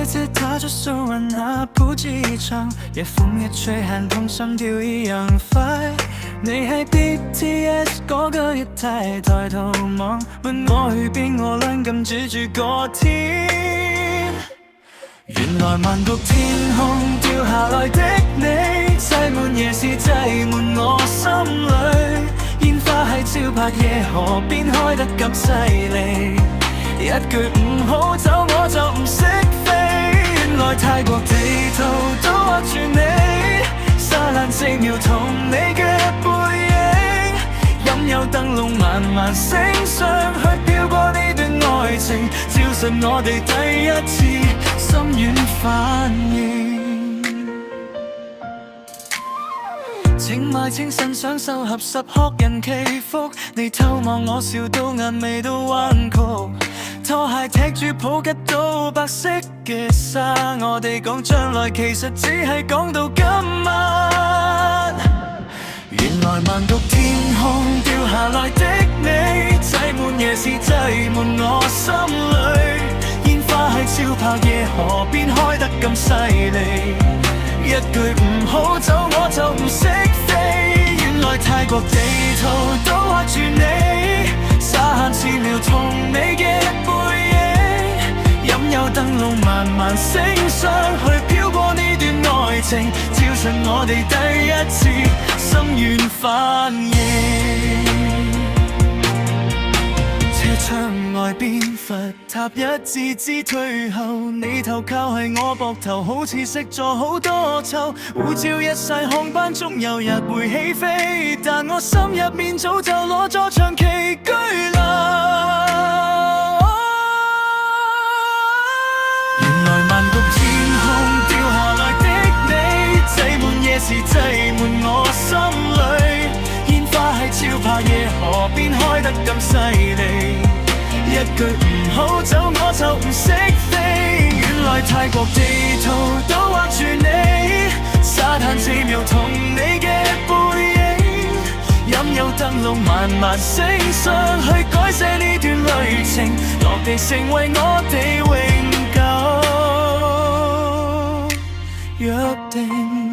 鞋子踏着手腕那普及一场，夜風一吹，寒痛心跳一樣快。你喺 BTS 嗰個月台抬頭望，問我去邊，我倆咁指住個天。原來萬毒天空掉下來的你，擠滿夜市，擠滿我心裏。煙花喺招拍夜河邊開得咁犀利，一句唔好走我就唔識飛。原來泰國地圖都畫住你，沙灘4秒同你嘅背影，任由燈籠慢慢升上去，飄過呢段愛情，照實我哋第一次心軟反應。請買清新想收合十學人祈福，你偷望我笑到眼眉都彎曲，拖鞋踢住抱吉到白色嘅沙，我哋講將來其實只係講到今晚。原來萬毒天空掉下來的你，擠滿夜市，擠滿我心裏。煙花喺招拍夜河邊開得咁犀利，一句唔好走我就唔識飛。原來泰國地圖都畫住你，沙灘4秒同你嘅背影，任由燈籠慢慢升上去，飄過呢段愛情，照實我哋第一次心軟反應。車窗外邊佛塔一字字退後，你頭靠喺我膊頭，好似識咗好多秋。護照一曬航班終有日會起飛，但我心入面早就攞咗長期居留。原來萬毒天空掉下來的你，擠滿夜市，擠滿我心裏。煙花喺招拍夜河邊開得咁犀利，一句唔好走我就唔識飛。原來泰國地圖都畫住你，沙灘4秒同你嘅背影，任由燈籠慢慢升上去，改寫呢段旅程，落地成為我哋永久約定。